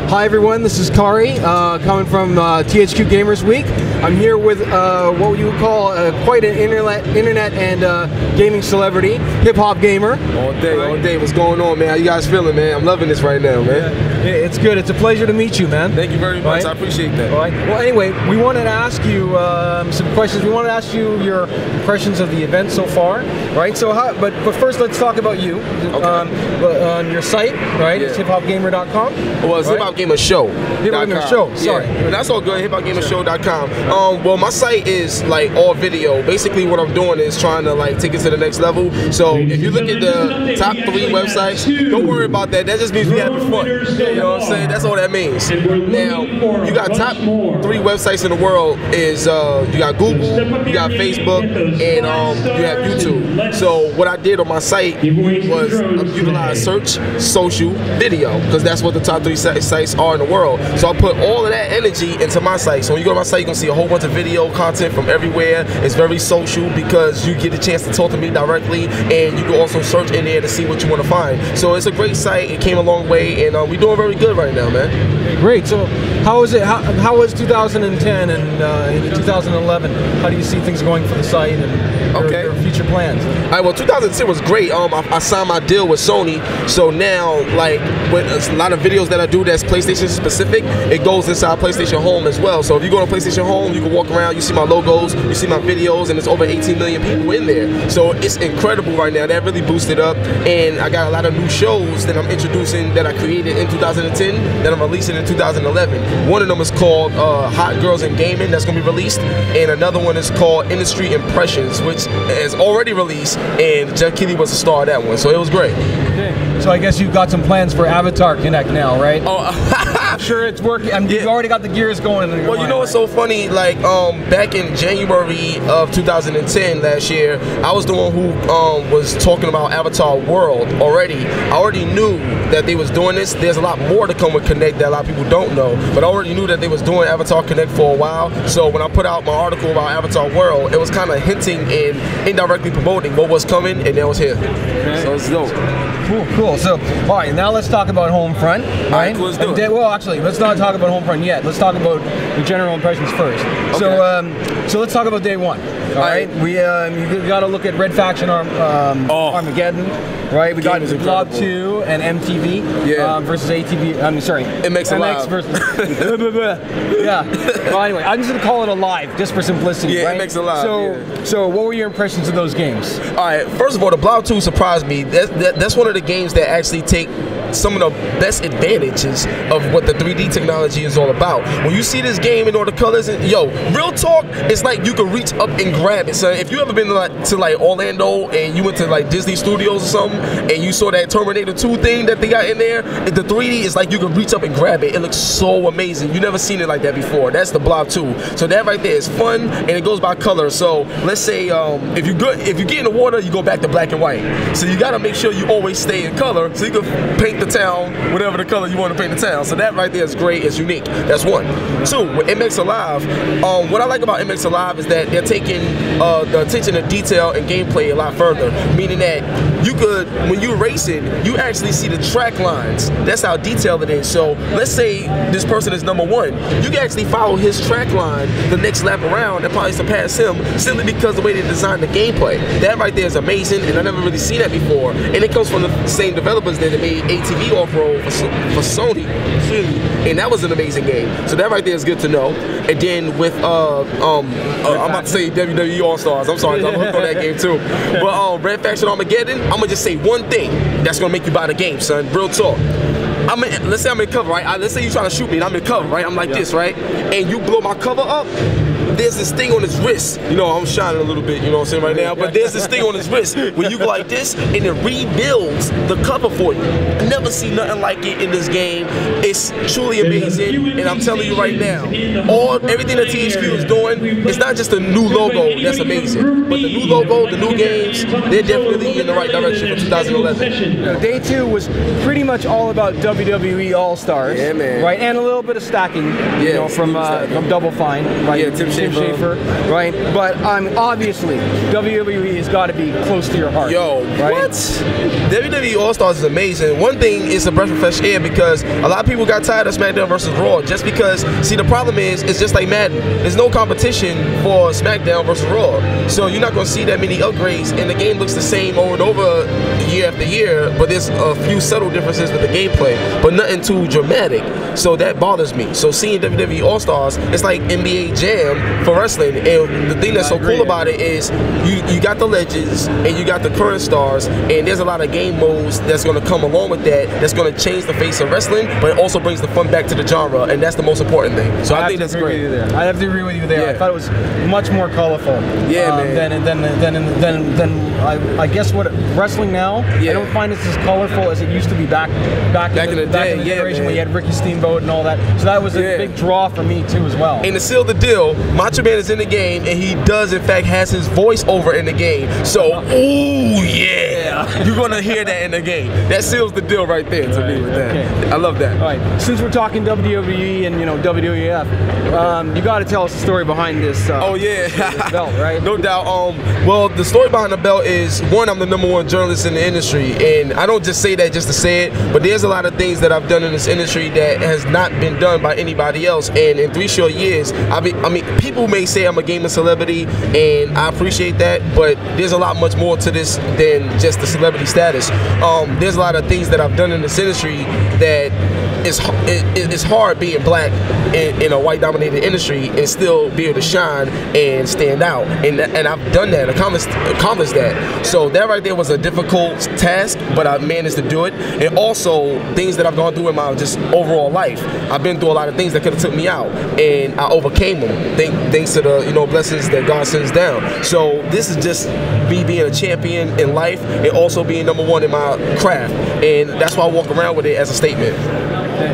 Hi everyone, this is Kari, coming from THQ Gamers Week. I'm here with what you would call quite an internet and gaming celebrity, hip-hop gamer. All day. What's going on, man? How you guys feeling, man? I'm loving this right now, man. Yeah, it's good. It's a pleasure to meet you, man. Thank you very much. Right? I appreciate that. All right. Well, anyway, we wanted to ask you some questions. We wanted to ask you your impressions of the event so far, right? So, but first, let's talk about you. Okay. On your site, right? Yeah. It's hiphopgamer.com. Well, it's Hip-Hop Gamer Show. Hip-Hop Gamer Show. Sorry. Yeah. That's all good. hiphopgamershow.com. Well, my site is like all video. Basically, what I'm doing is trying to like take it to the next level. So, if you look at the top 3 websites, don't worry about that. That just means we having fun. You know what I'm saying? That's all that means. Now, you got top 3 websites in the world is you got Google, you got Facebook, and you have YouTube. So what I did on my site was utilize search, social, video, because that's what the top 3 sites are in the world. So I put all of that energy into my site. So when you go to my site, you're gonna see a whole bunch of video content from everywhere. It's very social because you get a chance to talk to me directly, and you can also search in there to see what you want to find. So it's a great site. It came a long way, and we're doing very good right now, man. Great. So how was it? How was 2010 and 2011? How do you see things going for the site and your future plans? All right. Well, 2010 was great. I signed my deal with Sony, so now like with a lot of videos that I do that's PlayStation specific, it goes inside PlayStation Home as well. So if you go to PlayStation Home, you can walk around, you see my logos, you see my videos, and it's over 18 million people in there. So it's incredible right now. That really boosted up, and I got a lot of new shows that I'm introducing that I created in 2010 that I'm releasing in 2011. One of them is called Hot Girls in Gaming, that's going to be released, and another one is called Industry Impressions, which is already released, and Jeff Keighley was the star of that one, so it was great. Okay. So I guess you've got some plans for Avatar Connect now, right? Oh, I'm sure it's working. I mean, you've already got the gears going in your Well, you know what's so funny? Like, back in January of 2010 last year, I was the one who was talking about Avatar World already. I already knew that they was doing this. There's a lot more to come with Connect that a lot of people don't know, but I already knew that they was doing Avatar Connect for a while. So when I put out my article about Avatar World, it was kind of hinting and indirectly promoting what was coming, and that was here. Okay. So it's dope. Cool. So, all right, now let's talk about Homefront. Right? Let's do it. Well, actually, let's not talk about Homefront yet. Let's talk about the general impressions first. Okay. So let's talk about day one. All right. We got to look at Red Faction Armageddon. Right. We got Blob 2 and MTV versus ATV. I'm sorry. It makes it live. Versus yeah. Well, anyway, I'm just gonna call it a live just for simplicity. Yeah, right? It makes it live. So what were your impressions of those games? All right. First of all, the Blob 2 surprised me. That's one of the games that actually take some of the best advantages of what the 3D technology is all about. When you see this game and all the colors, and real talk, it's like you can reach up and grab it. So if you ever been to like Orlando and you went to like Disney Studios or something, and you saw that Terminator 2 thing that they got in there, the 3D is like you can reach up and grab it. It looks so amazing. You never seen it like that before. That's the Blob 2. So that right there is fun, and it goes by color. So let's say if you get in the water, you go back to black and white. So you got to make sure you always stay in color so you can paint the town whatever the color you want to paint the town. So that right there is great. It's unique. That's one. 2, with MX Alive, what I like about MX Alive is that they're taking the attention to detail and gameplay a lot further, meaning that you could, when you're racing, you actually see the track lines. That's how detailed it is. So let's say this person is number 1. You can actually follow his track line the next lap around and probably surpass him simply because the way they designed the gameplay. That right there is amazing, and I never really seen that before. And it comes from the same developers that made ATV Off-Road for Sony. And that was an amazing game. So that right there is good to know. And then with I'm about to say WWE All-Stars. I'm sorry, I'm hooked on that game too. But Red Faction Armageddon, I'm gonna just say one thing that's gonna make you buy the game, son. Real talk. Let's say I'm in cover, right? Let's say you're trying to shoot me and I'm in cover, right? I'm like this, right? And you blow my cover up. There's this thing on his wrist. You know, I'm shining a little bit, you know what I'm saying, right now, but there's this thing on his wrist where you go like this and it rebuilds the cover for you. I never seen nothing like it in this game. It's truly amazing, and I'm telling you right now, everything that THQ is doing, it's not just the new logo that's amazing, but the new logo, the new games, they're definitely in the right direction for 2011. Day 2 was pretty much all about WWE All-Stars, right, and a little bit of stacking, you know, from Double Fine, right? Yeah, Tim Schafer, right? But obviously WWE has got to be close to your heart. Yo, right? what? WWE All-Stars is amazing. One thing is a breath of fresh air because a lot of people got tired of SmackDown versus Raw just because, see, the problem is it's just like Madden. There's no competition for SmackDown versus Raw. So you're not going to see that many upgrades, and the game looks the same over and over year after year, but there's a few subtle differences with the gameplay, but nothing too dramatic. So that bothers me. So seeing WWE All-Stars, it's like NBA Jam for wrestling, and the thing that's so cool about it is you got the legends and you got the current stars, and there's a lot of game modes that's going to come along with that, that's going to change the face of wrestling, but it also brings the fun back to the genre, and that's the most important thing. So I think that's great. I have to agree with you there. I thought it was much more colorful. Than I guess what wrestling now. I don't find it's as colorful as it used to be back in the generation when you had Ricky Steamboat and all that. So that was a big draw for me too as well. And to seal the deal, Macho Man is in the game, and he does in fact has his voice over in the game. So ooh yeah, you're gonna hear that in the game. That seals the deal right there to me with that. I love that. All right, since we're talking WWE and WWF, you got to tell us the story behind this. This belt, right? No doubt. Well, the story behind the belt is, one, I'm the #1 journalist in the industry, and I don't just say that just to say it, but there's a lot of things that I've done in this industry that has not been done by anybody else. And in 3 short years, I mean, people may say I'm a gaming celebrity, and I appreciate that, but there's a lot much more to this than just the celebrity status. There's a lot of things that I've done in this industry that it's hard being black in a white-dominated industry and still be able to shine and stand out. And I've done that, accomplished that. So that right there was a difficult task, but I managed to do it. And also things that I've gone through in my just overall life. I've been through a lot of things that could have took me out, and I overcame them thanks to the blessings that God sends down. So this is just me being a champion in life and also being #1 in my craft, and that's why I walk around with it as a statement.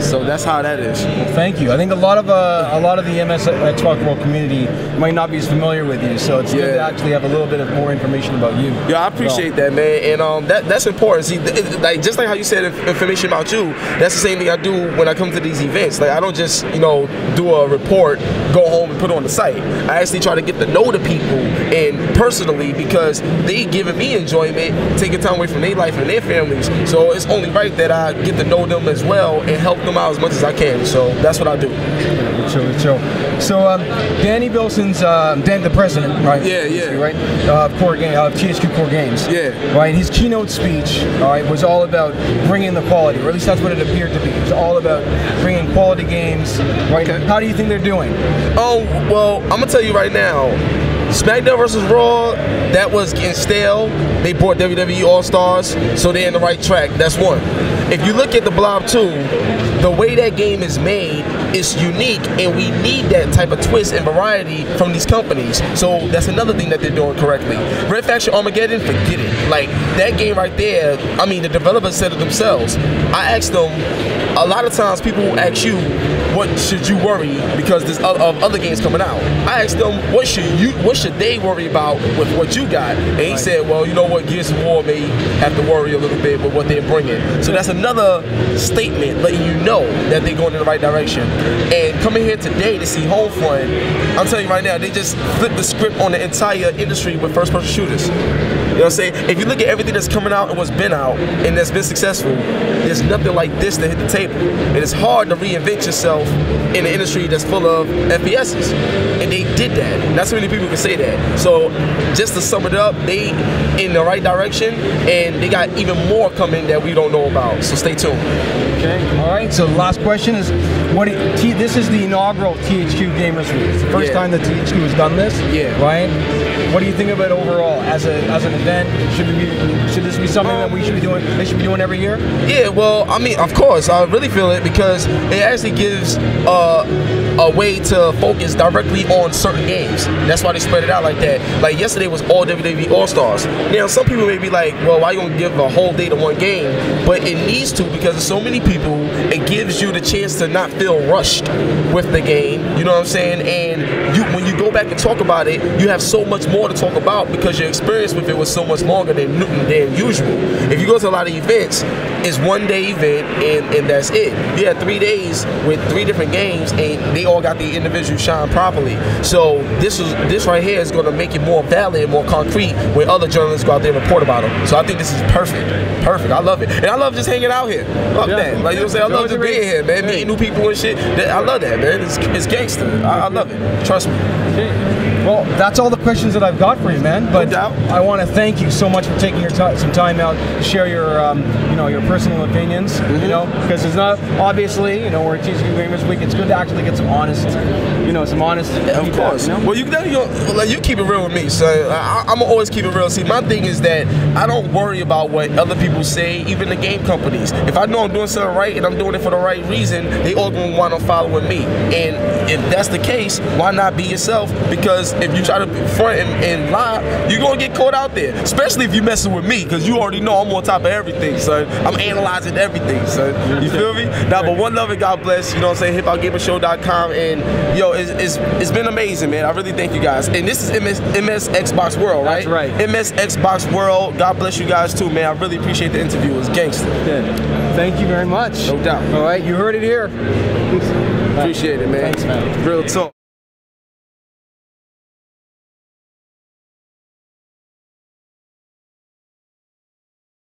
So that's how that is. Well, thank you. I think a lot of the MS Xbox World community might not be as familiar with you, so it's good to actually have a little bit of more information about you. Yeah, I appreciate that, man, and that's important. See, like just like how you said information about you, that's the same thing I do when I come to these events. Like I don't just do a report, go home and put it on the site. I actually try to get to know the people and personally, because they giving me enjoyment, taking time away from their life and their families. So it's only right that I get to know them as well and help them out as much as I can. So that's what I do. So Danny Bilson's Dan, the president, right? Right. THQ Core Games. Right. His keynote speech, was all about bringing the quality, or at least that's what it appeared to be. It was all about bringing quality games. Right. Okay. How do you think they're doing? Oh well, I'm gonna tell you right now. SmackDown vs. Raw, that was getting stale. They brought WWE All-Stars, so they're in the right track. That's one. If you look at the Blob 2, the way that game is made is unique, and we need that type of twist and variety from these companies. So that's another thing that they're doing correctly. Red Faction Armageddon, forget it. Like, that game right there, I mean, the developers said it themselves. I asked them, a lot of times people ask you, what should you worry because there's other games coming out? I asked them, what should they worry about with what you got? And he said, well, you know what, Gears of War may have to worry a little bit with what they're bringing. So that's another statement letting you know that they're going in the right direction. And coming here today to see Homefront, I'm telling you right now, they just flipped the script on the entire industry with first-person shooters. You know what I'm saying? If you look at everything that's coming out and what's been out and that's been successful, there's nothing like this to hit the table. And it's hard to reinvent yourself in an industry that's full of FPSs. And they did that. Not so many people can say that. So just to sum it up, they in the right direction, and they got even more coming that we don't know about. So stay tuned. Okay. All right. So the last question is, this is the inaugural THQ Gamers Week. It's the first time that THQ has done this. Right? What do you think of it overall as an event? Should this be something that we should be doing? They should be doing every year? Yeah, well, I mean, of course, I really feel it because it actually gives a way to focus directly on certain games. That's why they spread it out like that. Like yesterday was all WWE All-Stars. Now, some people may be like, well, why you gonna give a whole day to one game? But it needs to, because there's so many people. It gives you the chance to not feel rushed with the game. You know what I'm saying? And when you go back and talk about it, you have so much more to talk about because your experience with it was so much longer than usual. If you go to a lot of events, it's one day event and that's it. You had 3 days with 3 different games and they all got the individual shine properly. So this right here is going to make it more valid and more concrete when other journalists go out there and report about them. So I think this is perfect. Perfect. I love it. And I love just hanging out here. Love that. Like, you know what I'm saying? I love just being here, man. Meeting new people and shit. I love that, man. It's gangster. I love it. Trust me. Well, that's all the questions that I've got for you, man. But no doubt. I want to thank you so much for taking some time out to share your, your personal opinions. You know, because it's not obviously, we're at THQ Gamers Week. It's good to actually get some honest, some honest. Of course. Well, you keep it real with me, so I'm gonna always keep it real. See, my thing is that I don't worry about what other people say, even the game companies. If I know I'm doing something right and I'm doing it for the right reason, they all gonna want to follow me. And if that's the case, why not be yourself? Because if you try to front and lie, you're gonna get caught out there. Especially if you messing with me, because you already know I'm on top of everything, son. I'm analyzing everything, son. You feel me? Nah, but one love and God bless. You know what I'm saying? HipHopGamersShow.com, and yo, it's been amazing, man. I really thank you guys. And this is MS Xbox World, right? That's right. MS Xbox World. God bless you guys too, man. I really appreciate the interview. It was gangster. Thank you very much. No doubt. All right, you heard it here. Appreciate it, man. Thanks, man. Real talk.